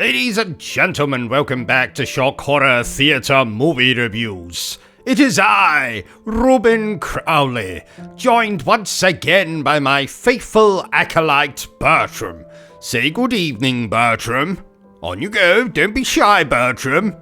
Ladies and gentlemen, welcome back to Shock Horror Theatre Movie Reviews. It is I, Ruben Crowley, joined once again by my faithful acolyte Bertram. Say good evening, Bertram. On you go, don't be shy, Bertram.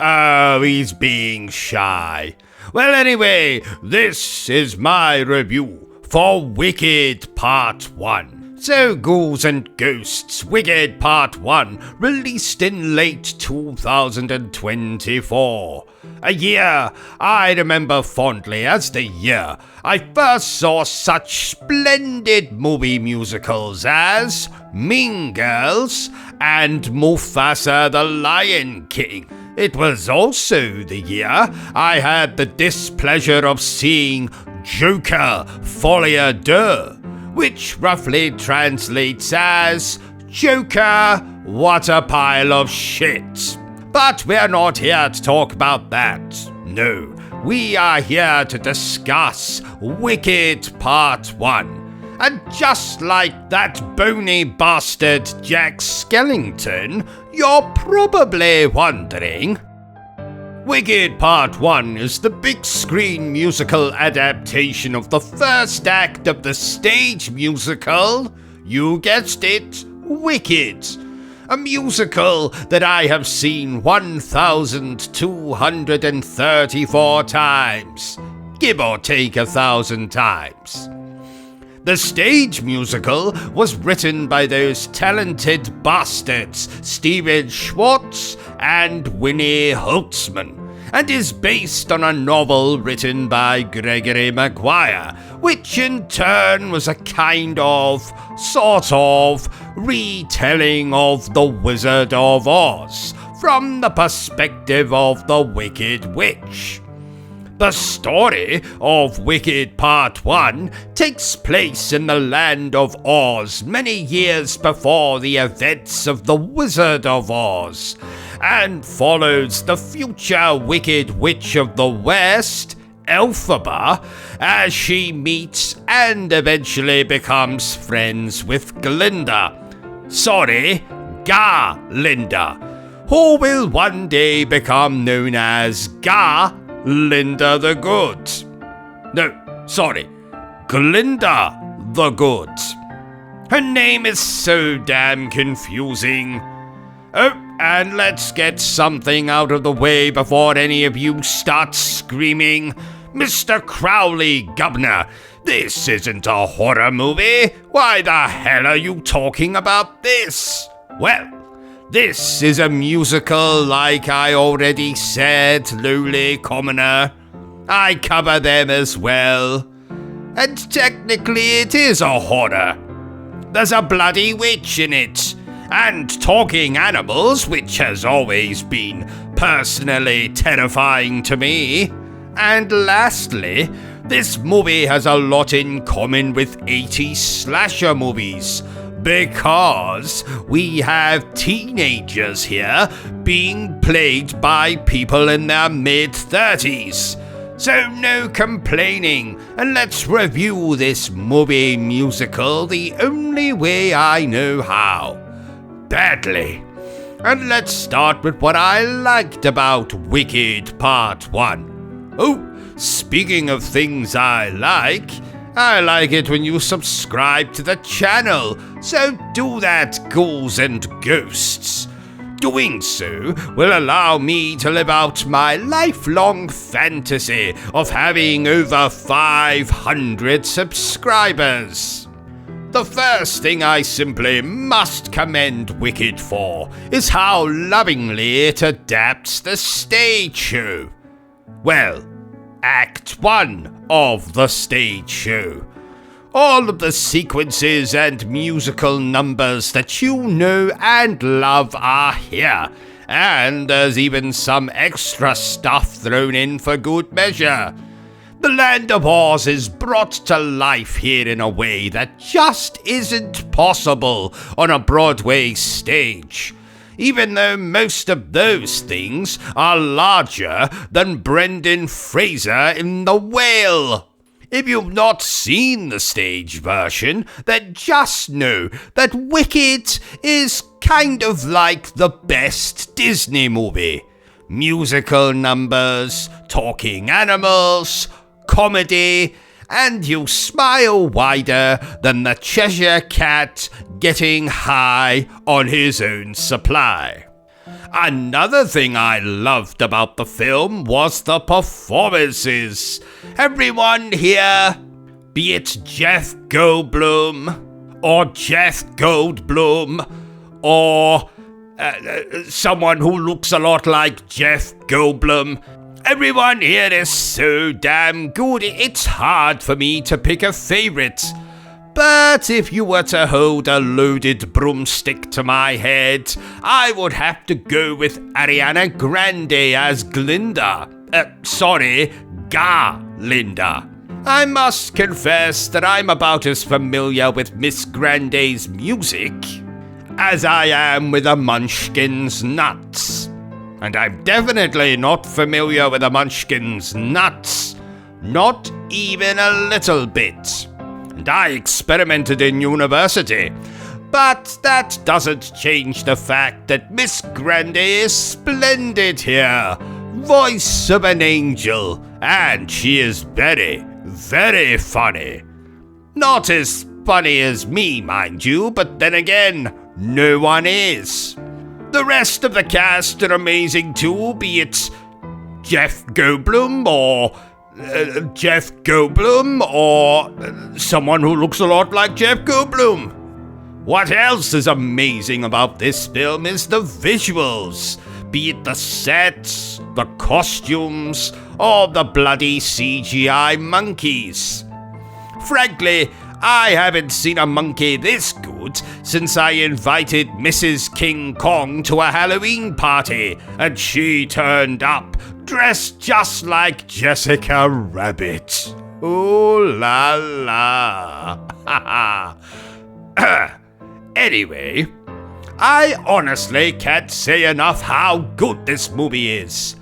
Oh, he's being shy. Well, anyway, this is my review for Wicked Part 1. So, Ghouls and Ghosts, Wicked Part 1, released in late 2024. A year I remember fondly as the year I first saw such splendid movie musicals as Mean Girls and Mufasa the Lion King. It was also the year I had the displeasure of seeing Joker Folie à Deux, which roughly translates as Joker, what a pile of shit. But we're not here to talk about that. No, we are here to discuss Wicked Part 1. And just like that bony bastard Jack Skellington, you're probably wondering, Wicked Part 1 is the big screen musical adaptation of the first act of the stage musical, you guessed it, Wicked. A musical that I have seen 1,234 times, give or take 1,000 times. The stage musical was written by those talented bastards Stephen Schwartz and Winnie Holtzman, and is based on a novel written by Gregory Maguire, which in turn was a kind of, sort of, retelling of The Wizard of Oz from the perspective of the Wicked Witch. The story of Wicked Part 1 takes place in the land of Oz many years before the events of The Wizard of Oz, and follows the future Wicked Witch of the West, Elphaba, as she meets and eventually becomes friends with Glinda, who will one day become known as Linda the Good. Glinda the Good. Her name is so damn confusing. Oh, and let's get something out of the way before any of you start screaming, Mr. Crowley Gubner, this isn't a horror movie. Why the hell are you talking about this? Well, this is a musical, like I already said, lowly commoner. I cover them as well. And technically it is a horror. There's a bloody witch in it, and talking animals, which has always been personally terrifying to me. And lastly, this movie has a lot in common with 80s slasher movies, because we have teenagers here being played by people in their mid-30s. So no complaining, and let's review this movie musical the only way I know how. Badly. And let's start with what I liked about Wicked Part 1. Oh, speaking of things I like it when you subscribe to the channel, so do that, Ghouls and Ghosts. Doing so will allow me to live out my lifelong fantasy of having over 500 subscribers. The first thing I simply must commend Wicked for is how lovingly it adapts the stage show. Well, Act 1 of the stage show. All of the sequences and musical numbers that you know and love are here, and there's even some extra stuff thrown in for good measure. The Land of Oz is brought to life here in a way that just isn't possible on a Broadway stage, even though most of those things are larger than Brendan Fraser in The Whale. If you've not seen the stage version, then just know that Wicked is kind of like the best Disney movie. Musical numbers, talking animals, comedy, and you'll smile wider than the Cheshire Cat getting high on his own supply. Another thing I loved about the film was the performances. Everyone here, be it Jeff Goldblum or Jeff Goldblum or someone who looks a lot like Jeff Goldblum, everyone here is so damn good. It's hard for me to pick a favorite. But if you were to hold a loaded broomstick to my head, I would have to go with Ariana Grande as Glinda. Galinda. I must confess that I'm about as familiar with Miss Grande's music as I am with the Munchkins' nuts. And I'm definitely not familiar with the Munchkins' nuts. Not even a little bit. And I experimented in university. But that doesn't change the fact that Miss Grande is splendid here. Voice of an angel. And she is very, very funny. Not as funny as me, mind you, but then again, no one is. The rest of the cast are amazing too, be it Jeff Goldblum or someone who looks a lot like Jeff Goldblum. What else is amazing about this film is the visuals, be it the sets, the costumes, or the bloody CGI monkeys. Frankly, I haven't seen a monkey this good since I invited Mrs. King Kong to a Halloween party, and she turned up dressed just like Jessica Rabbit. Ooh la la. Anyway, I honestly can't say enough how good this movie is.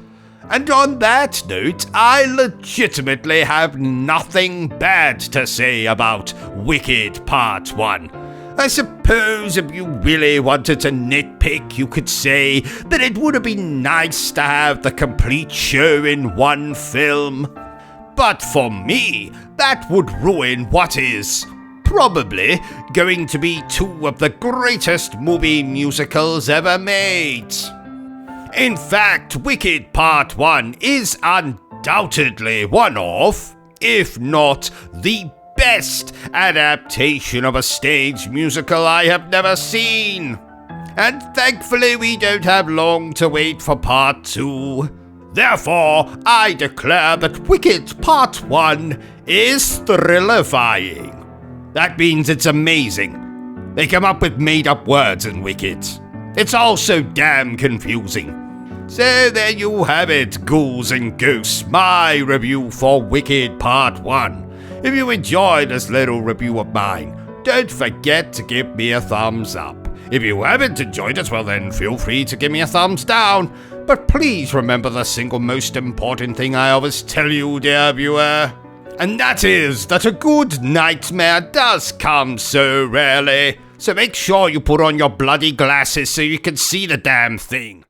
And on that note, I legitimately have nothing bad to say about Wicked Part 1. I suppose if you really wanted to nitpick, you could say that it would have been nice to have the complete show in one film. But for me, that would ruin what is probably going to be two of the greatest movie musicals ever made. In fact, Wicked Part 1 is undoubtedly one of, if not the best adaptation of a stage musical I have never seen. And thankfully we don't have long to wait for Part 2. Therefore, I declare that Wicked Part 1 is thrillerifying. That means it's amazing. They come up with made-up words in Wicked. It's all so damn confusing. So there you have it, ghouls and ghosts, my review for Wicked Part 1. If you enjoyed this little review of mine, don't forget to give me a thumbs up. If you haven't enjoyed it, well then feel free to give me a thumbs down. But please remember the single most important thing I always tell you, dear viewer. And that is that a good nightmare does come so rarely. So make sure you put on your bloody glasses so you can see the damn thing.